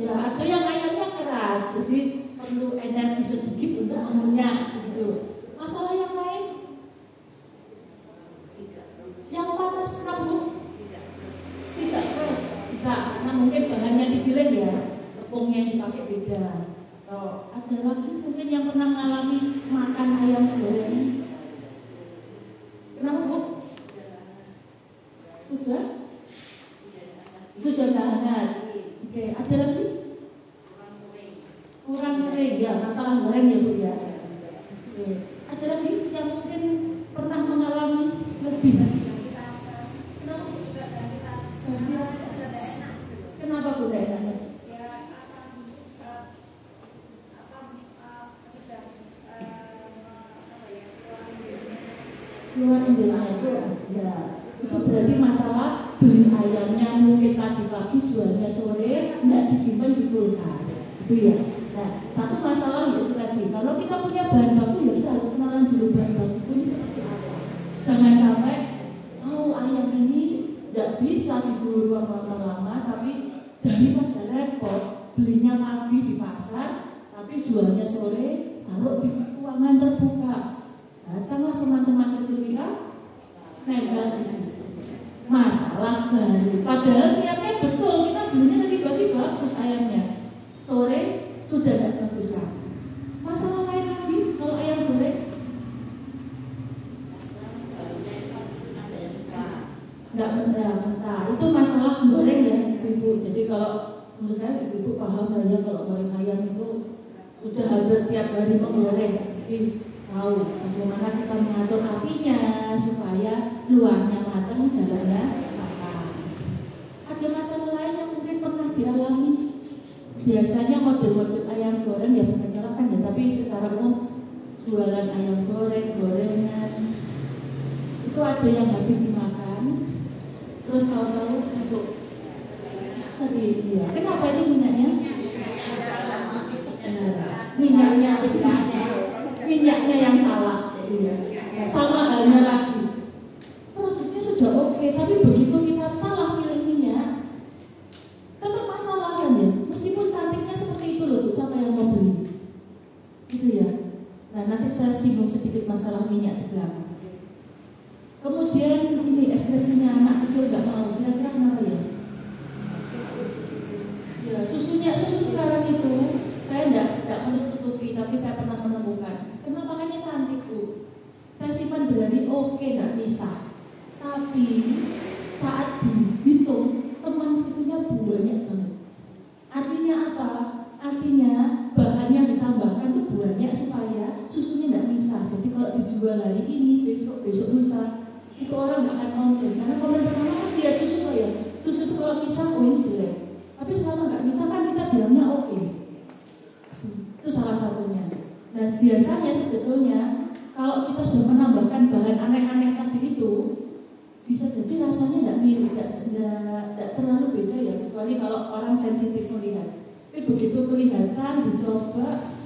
Ya, ada yang ayamnya keras, jadi perlu energi sedikit untuk mengunyah gitu. Masalah yang lain, yang panas Bu? Tidak keras, bisa, karena mungkin bahannya dipilih ya, tepungnya yang dipakai beda. Atau ada lagi mungkin yang pernah mengalami makan ayam goreng. Kenapa Bu? Sudah hangat. Oke, ada lagi? Kurang kering ya, masalah goreng ya Bu ya. Oke. Ada lagi yang mungkin pernah mengalami lebih? Kenapa Bu tidak enaknya? Keluar intinya itu ya, itu berarti masalah beli ayamnya mungkin tadi pagi jualnya sore nggak disimpan di kulkas itu ya. Nah, satu masalah itu tadi, kalau kita punya bahan baku ya kita harus kenalan dulu bahan baku ini seperti apa. Jangan sampai ayam ini nggak bisa disuruh ruang lama-lama, tapi daripada repot belinya pagi di pasar tapi jualnya sore taruh di ruangan terbuka. Datanglah teman-teman kecil kita nempel di situ. Masalah baru. Padahal niatnya betul, kita belinya tadi pagi bagus ayamnya, sore sudah tidak bagus lagi. Masalah lain lagi kalau ayam goreng, nggak mentah. Itu masalah goreng ya Ibu. Jadi kalau menurut saya Ibu paham lah ya, kalau goreng ayam itu sudah hampir tiap hari menggoreng. Jadi tahu bagaimana kita mengatur apinya supaya luarnya matang, dalamnya matang. Ada masalah lain yang mungkin pernah dialami? Biasanya model-model ayam goreng ya benar kan ya, tapi secara umum jualan ayam goreng, gorengan itu ada yang habis dimakan, terus tahu-tahu itu tadi ya. Kenapa itu minyaknya? Minyaknya yang salah. Iya. Sama halnya lagi, produknya sudah oke, tapi begitu kita salah pilih minyak, tetap masalah kan ya. Meskipun cantiknya seperti itu loh, siapa yang mau beli? Gitu ya. Nah, nanti saya singgung sedikit masalah minyak di belakang. Kemudian ini ekspresinya anak kecil nggak mau, kira-kira kenapa ya? Ya, susu sekarang itu saya tidak menutupi, tapi saya pernah menemukan penampakannya cantik Bu. Saya simpan berani oke, nggak bisa. Tapi saat dihitung teman kecilnya banyak banget. Artinya apa? Artinya bahan yang ditambahkan itu banyak supaya susunya nggak bisa. Jadi kalau dijual hari ini, besok lusa, itu orang nggak akan komplain. Karena komplain pertama kan lihat susu ya. Susu itu kalau bisa, ini jelek. Tapi selama nggak bisa kan kita bilangnya oke. Itu salah satunya. Nah, biasanya sebetulnya kalau kita sudah menambahkan bahan aneh-aneh tadi itu, bisa jadi rasanya tidak mirip, tidak terlalu beda ya, kecuali kalau orang sensitif melihat. Tapi begitu kelihatan, dicoba,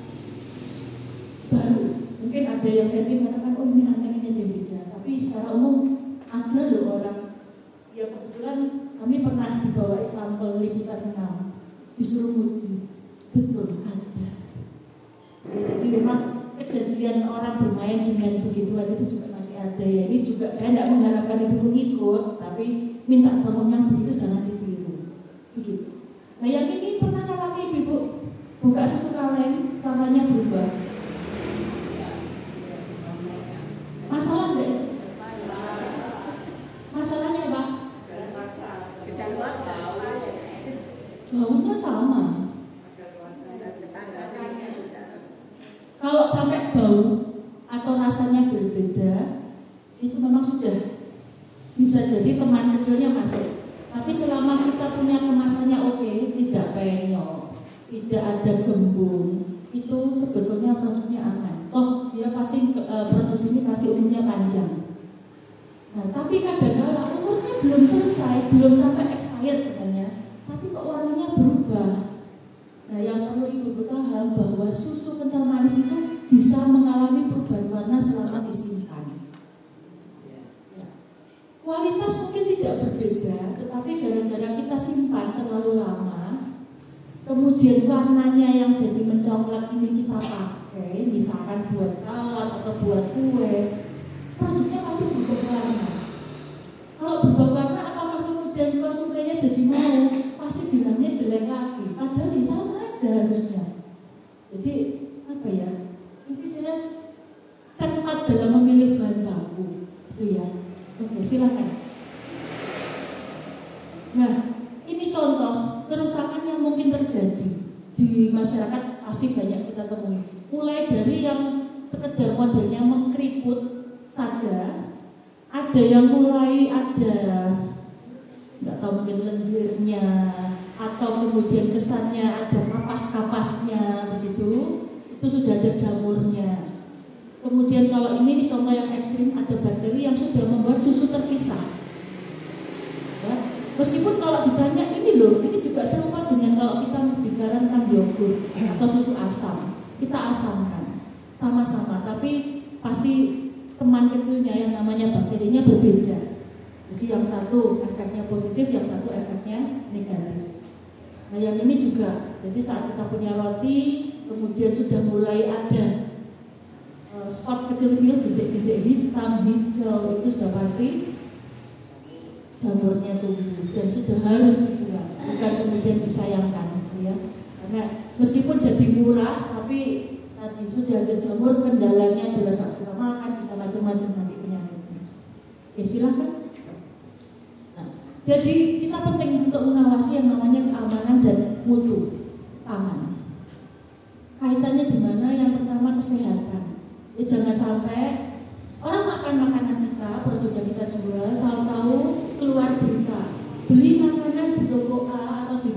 baru mungkin ada yang sensitif mengatakan, oh ini aneh, ini yang beda. Tapi secara umum ada loh orang, ya kebetulan kami pernah dibawa sampel liputan 6, disuruh uji, betul ada. Ya, jadi memang kejadian orang bermain dengan begituan itu juga masih ada ya. Ini juga saya tidak mengharapkan ibu ikut, tapi minta tolong yang begitu jangan ditiru. Begitu. Nah yang ini pernah alami ibu buka susu kaleng, warnanya berubah. Masalah enggak? Masalahnya apa? Baunya sama. Kalau sampai bau atau rasanya berbeda, itu memang sudah bisa jadi teman kecilnya masuk. Tapi selama kita punya kemasannya oke, tidak penyok, tidak ada gembung, itu sebetulnya produknya aman. Toh dia pasti produksi ini pasti umurnya panjang. Nah, tapi kadang-kadang umurnya belum selesai, belum sampai expired katanya, tapi kok warnanya berubah. Nah, yang perlu ibu paham bahwa susu kental manis itu bisa mengalami perubahan warna selama disimpan. Ya. Kualitas mungkin tidak berbeda, tetapi gara-gara kita simpan terlalu lama, kemudian kemudian warnanya yang jadi mencoklat ini kita pakai, misalkan buat salad atau buat kue, produknya pasti berubah warna. Kalau berubah warna, apakah kemudian konsumennya jadi mau? Pasti bilangnya jelek lagi, padahal di sama aja harusnya. Jadi apa ya? Mungkin saya cermat dalam memilih bahan baku, itu ya. Oke, silakan. Nah, ini contoh kerusakan yang mungkin terjadi di masyarakat, pasti banyak kita temui. Mulai dari yang sekedar modelnya mengkeriput saja, ada yang mulai ada nggak tahu mungkin lendirnya, atau kemudian kesannya ada kapas-kapasnya begitu, itu sudah ada jamurnya. Kemudian kalau ini contoh yang ekstrim, ada bakteri yang sudah membuat susu terpisah. Ya. Meskipun kalau ditanya ini loh, ini juga serupa dengan kalau kita bicara tentang yogurt atau susu asam, kita asamkan sama-sama, tapi pasti teman kecilnya yang namanya bakterinya berbeda. Jadi yang satu efeknya positif, yang satu efeknya negatif. Nah yang ini juga, jadi saat kita punya roti, kemudian sudah mulai ada spot kecil-kecil, bintik-bintik hitam, hijau, itu sudah pasti jamurnya tumbuh dan sudah harus dibuang, bukan kemudian disayangkan, ya. Karena meskipun jadi murah, tapi tadi sudah ada jamur, kendalanya adalah saat kita makan bisa macam-macam nanti penyakitnya. Ya silakan. Nah, jadi kita penting untuk mengawasi yang namanya keamanan dan mutu pangan. Kaitannya di mana? Yang pertama kesehatan. Ya jangan sampai orang makan makanan kita, produk yang kita jual, tahu-tahu keluar berita beli makanan di toko A atau di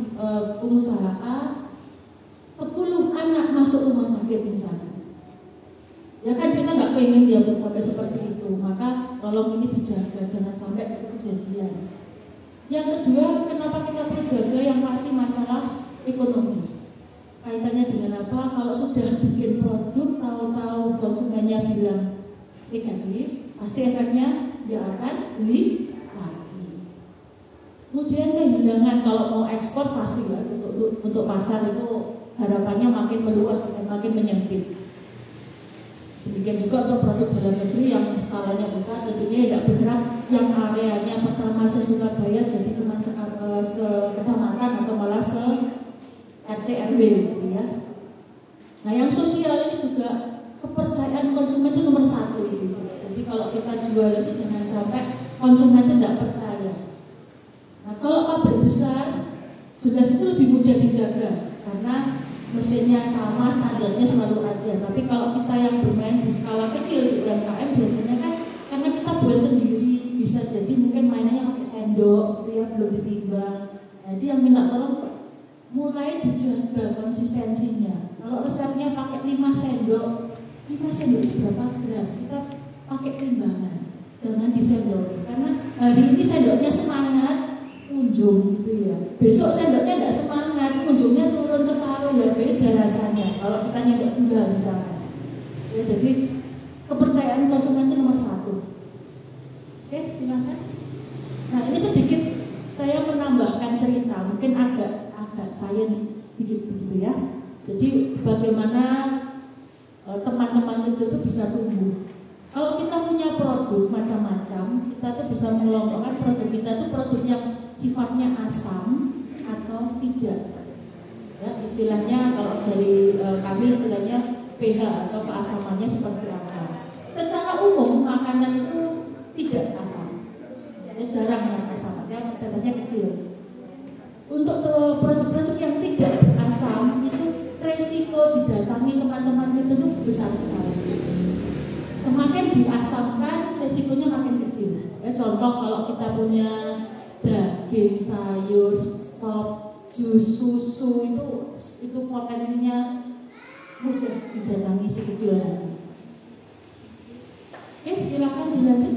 pengusaha A, 10 anak masuk rumah sakit misalnya. Ya kan kita nggak pengen dia sampai seperti itu, maka tolong ini dijaga, jangan sampai itu kejadian. Yang kedua, kenapa kita perlu jaga? Yang pasti masalah ekonomi. Kaitannya dengan apa? Kalau sudah bikin produk, tahu-tahu konsumennya bilang negatif, pasti efeknya dia akan beli lagi. Kemudian kehilangan, kalau mau ekspor pasti ya, untuk pasar itu harapannya makin meluas dan makin menyempit. Demikian juga untuk produk dalam negeri yang skalanya besar, tentunya tidak bergerak yang areanya pertama se-Surabaya jadi cuma sekecamatan atau malah se-RT RW gitu ya. Nah yang sosial ini juga kepercayaan konsumen itu nomor 1 itu. Jadi kalau kita jual ini jangan sampai konsumen itu tidak percaya. Nah kalau pabrik besar sudah itu lebih mudah dijaga karena mesinnya sama, standarnya selalu ada. Tapi kalau kita yang bermain di skala kecil, UMKM biasanya kan karena kita buat sendiri, bisa jadi mungkin mainannya pakai sendok, gitu ya, belum ditimbang. Nah itu yang minta tolong mulai dijaga konsistensinya. Kalau resepnya pakai 5 sendok itu berapa gram? Kita pakai timbangan, jangan disendoki. Karena hari ini sendoknya semangat, kunjung gitu ya. Besok sendoknya tidak semangat, kunjungnya turun separuh, ya beda rasanya. Kalau kita nyendok gula misalnya. Ya, jadi kepercayaan konsumen itu nomor 1. Oke, silakan. Nah ini sedikit saya menambahkan cerita, mungkin agak sains sedikit begitu ya. Jadi bagaimana teman-teman kecil itu bisa tumbuh. Kalau kita punya produk macam-macam, kita tuh bisa mengelompokkan produk kita itu produk yang sifatnya asam atau tidak. Ya, istilahnya kalau dari kami istilahnya pH atau keasamannya seperti apa. Secara umum makanan itu tidak asam. Ya, jarang yang asam, ya persentasenya kecil. Untuk produk-produk yang tidak asam itu resiko didatangi teman-teman itu besar sekali. Semakin diasamkan resikonya makin kecil. Ya, contoh kalau kita punya daging, sayur, sop, jus, susu itu potensinya mudah didatangi si kecil tadi. Oke, silakan dilanjut.